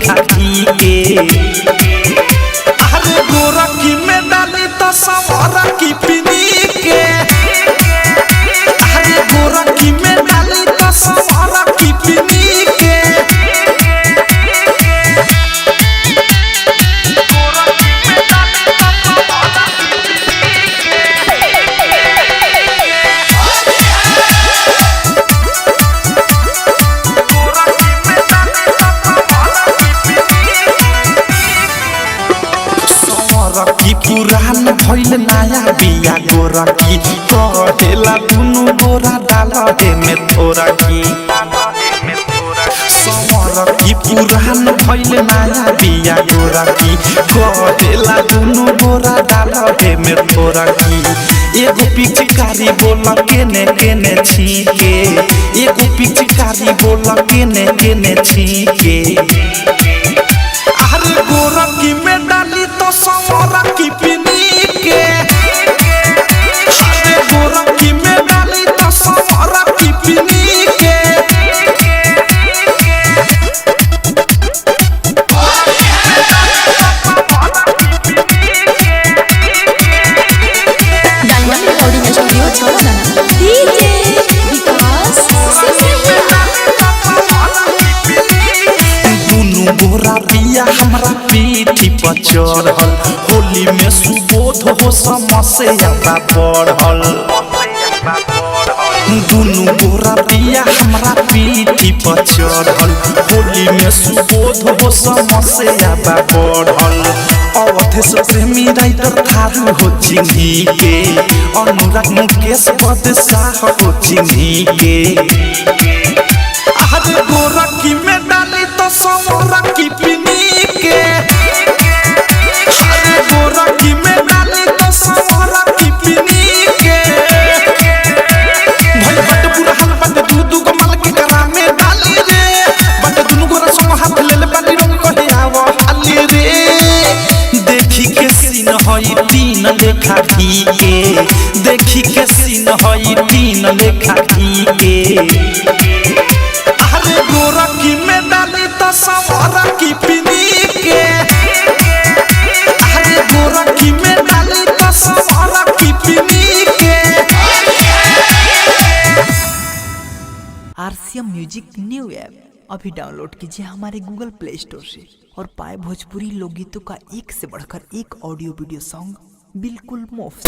लेखा घी के। अरे गोरखी में डाली तो सवारा की पीनी के। अरे गोरखी में डाली तो सवारा की पीनी के। गोरखी पुरान भइल नया बिया गोरखी कहेला दुनु गोरा डाल दे में थोड़ा की। गोरखी पुरान भइल नया बिया गोरखी कहेला दुनु गोरा डाल दे में थोड़ा की। एगो पिचकारी बोल केने केने छीके। एगो पिचकारी बोल केने केने छीके। अरे गोरखी में डाली तो सवारा की पीनी के। अरे गोरखी में डाली तो सवारा की पीनी के। डायमंड रिकॉर्डिंग स्टूडियो छोड़ना डीजे विकास दुनु गोरा पिया हमरा पीठी पर चढ़ल। होली में सुबोध हो समस्या बढ़ल। दुनु गोरा पिया हमरा पीठी पर चढ़ल। होली में सुबोध हो समस्या बढ़ल। अवधे से प्रेमी राइटर थारू हो चिन्ही के। अनुराग मुकेश बदशाह हो चिन्ही के। अरे गोरखी में डाली तो सवारा की पीनी के। अरे गोरखी में डाली तो सवारा की पीनी के। भाई बट बुरा हाल बट दूधू को माल के करा में डाली रे। बट दुनु गोरा सो हाथ ले ले बाली रंग कहे आवो हाली रे। देखी के सीन हई तीन लेखा घी के। देखी के सीन हई तीन लेखा घी के। अरे गोरखी में डाली तो सवारा की पीनी के। अरे गोरखी में डाली तो सवारा की पीनी के। आरसीएम म्यूजिक न्यू ऐप अभी डाउनलोड कीजिए हमारे गूगल प्ले स्टोर से और पाए भोजपुरी लोकगीतों का एक से बढ़कर एक ऑडियो वीडियो सॉन्ग बिल्कुल मुफ्त।